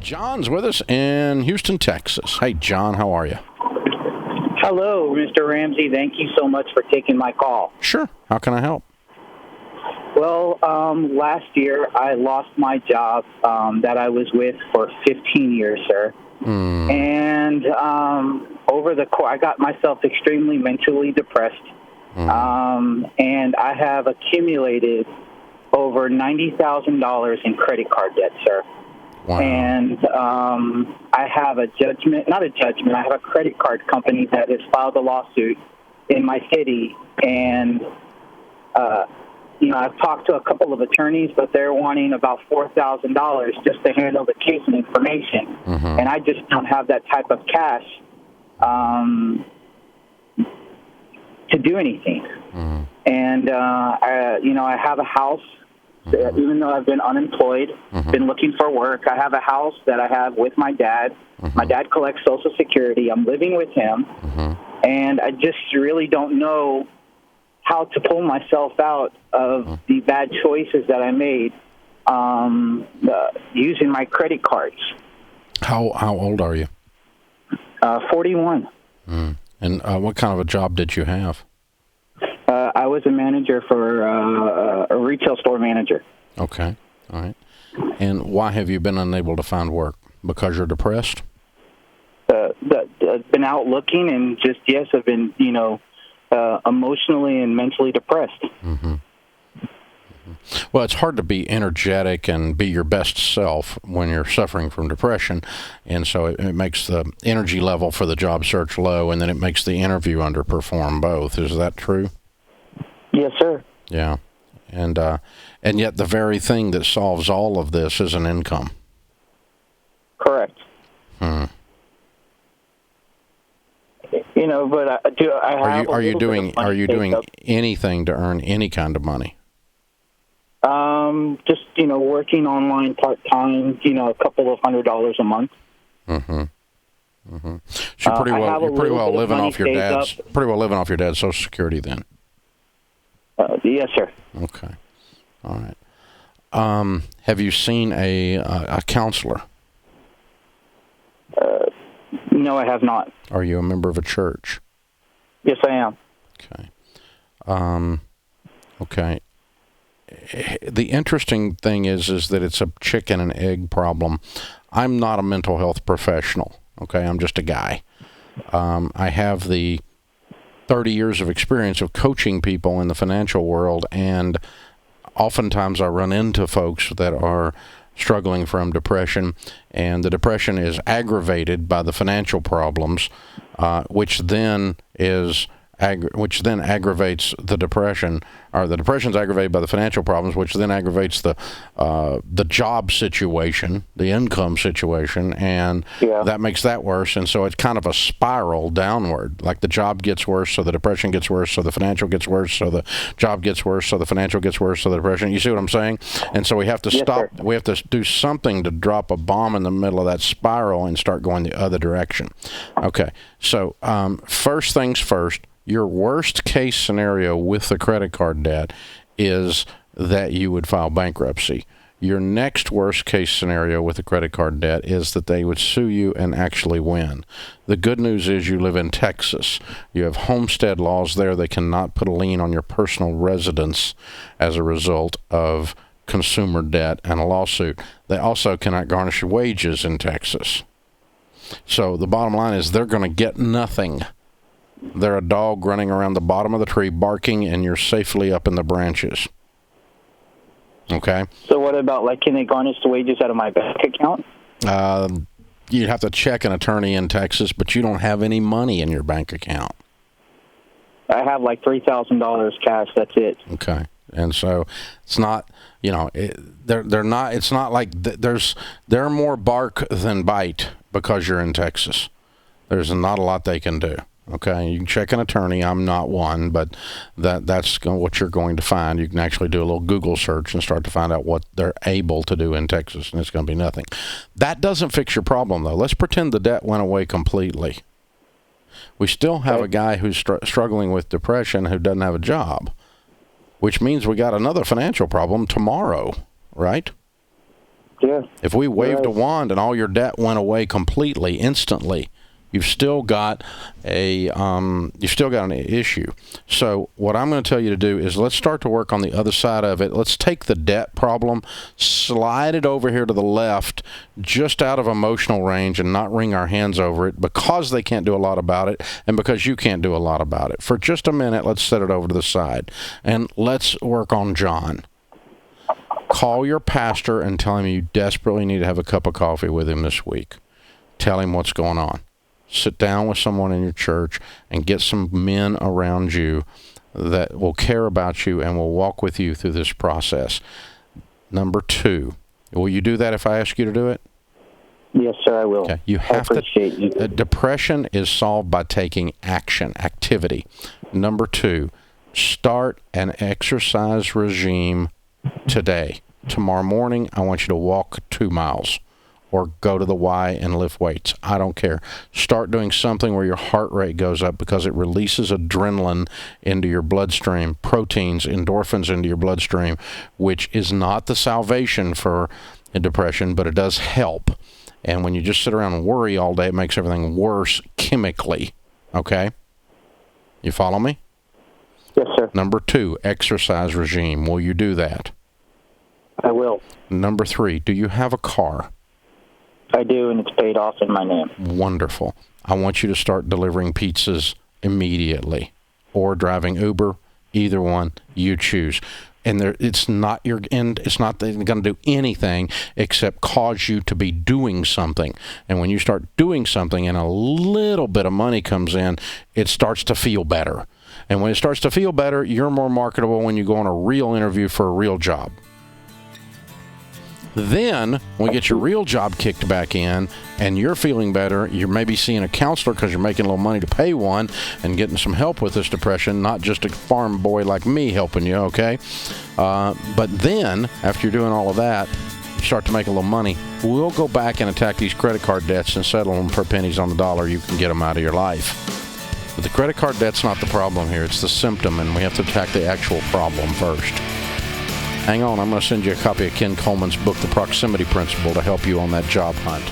John's with us in Houston, Texas. Hey, John, how are you? Hello, Mr. Ramsey. Thank you so much for taking my call. Sure. How can I help? Well, last year I lost my job that I was with for 15 years, sir. And over the course, I got myself extremely mentally depressed. And I have accumulated over $90,000 in credit card debt, sir. Wow. And I have I have a credit card company that has filed a lawsuit in my city. And, I've talked to a couple of attorneys, but they're wanting about $4,000 just to handle the case and information. And I just don't have that type of cash to do anything. And, I have a house. Even though I've been unemployed, been looking for work, I have a house that I have with my dad. My dad collects Social Security. I'm living with him. And I just really don't know how to pull myself out of the bad choices that I made using my credit cards. How old are you? 41. And what kind of a job did you have? I was a manager for a retail store manager. Okay. All right. And why have you been unable to find work? Because you're depressed? I've been out looking and I've been, emotionally and mentally depressed. Well, it's hard to be energetic and be your best self when you're suffering from depression, and so it makes the energy level for the job search low, and then it makes the interview underperform both. Is that true? Yes, sir. Yeah, and yet the very thing that solves all of this is an income. Correct. But I have. Are you doing anything to earn any kind of money? Just working online part time. A couple of $100 a month. So you're pretty well living off your dad's Social Security then. Yes, sir. Okay. All right. Have you seen a counselor? No, I have not. Are you a member of a church? Yes, I am. Okay. Okay. The interesting thing is that it's a chicken and egg problem. I'm not a mental health professional. Okay, I'm just a guy. I have the 30 years of experience of coaching people in the financial world, and oftentimes I run into folks that are struggling from depression, and the depression is aggravated by the financial problems, which then aggravates the depression, or the depression's aggravated by the financial problems, which then aggravates the job situation, the income situation, and that makes that worse. And so it's kind of a spiral downward. Like the job gets worse, so the depression gets worse, so the financial gets worse, so the job gets worse, so the financial gets worse, so the depression. You see what I'm saying? And so we have to stop. Sir. We have to do something to drop a bomb in the middle of that spiral and start going the other direction. Okay. So first things first. Your worst case scenario with the credit card debt is that you would file bankruptcy. Your next worst case scenario with the credit card debt is that they would sue you and actually win. The good news is you live in Texas. You have homestead laws there. They cannot put a lien on your personal residence as a result of consumer debt and a lawsuit. They also cannot garnish wages in Texas. So the bottom line is they're going to get nothing. They're a dog running around the bottom of the tree barking, and you're safely up in the branches. Okay? So what about, can they garnish the wages out of my bank account? You'd have to check an attorney in Texas, but you don't have any money in your bank account. I have $3,000 cash. That's it. Okay. And so it's not, they're not, it's not like they're more bark than bite because you're in Texas. There's not a lot they can do. Okay, you can check an attorney. I'm not one, but that's what you're going to find. You can actually do a little Google search and start to find out what they're able to do in Texas, and it's going to be nothing. That doesn't fix your problem, though. Let's pretend the debt went away completely. We still have a guy who's struggling with depression who doesn't have a job, which means we got another financial problem tomorrow, right? Yeah. If we waved a wand and all your debt went away completely, instantly, you've still got an issue. So what I'm going to tell you to do is let's start to work on the other side of it. Let's take the debt problem, slide it over here to the left, just out of emotional range, and not wring our hands over it because they can't do a lot about it and because you can't do a lot about it. For just a minute, let's set it over to the side and let's work on John. Call your pastor and tell him you desperately need to have a cup of coffee with him this week. Tell him what's going on. Sit down with someone in your church and get some men around you that will care about you and will walk with you through this process. Number 2, will you do that if I ask you to do it? Yes, sir, I will. Okay. You have to. Depression is solved by taking action, activity. Number 2, start an exercise regime today. Tomorrow morning, I want you to walk 2 miles or go to the Y and lift weights. I don't care. Start doing something where your heart rate goes up because it releases adrenaline into your bloodstream, proteins, endorphins into your bloodstream, which is not the salvation for depression, but it does help. And when you just sit around and worry all day, it makes everything worse chemically. Okay? You follow me? Yes, sir. Number 2, exercise regime. Will you do that? I will. Number 3, do you have a car? I do, and it's paid off in my name. Wonderful. I want you to start delivering pizzas immediately or driving Uber, either one, you choose. And it's not your end. It's not going to do anything except cause you to be doing something. And when you start doing something and a little bit of money comes in, it starts to feel better. And when it starts to feel better, you're more marketable when you go on a real interview for a real job. Then, when we get your real job kicked back in and you're feeling better, you're maybe seeing a counselor because you're making a little money to pay one and getting some help with this depression, not just a farm boy like me helping you, okay? But then, after you're doing all of that, you start to make a little money, we'll go back and attack these credit card debts and settle them for pennies on the dollar. You can get them out of your life. But the credit card debt's not the problem here. It's the symptom, and we have to attack the actual problem first. Hang on, I'm going to send you a copy of Ken Coleman's book, The Proximity Principle, to help you on that job hunt.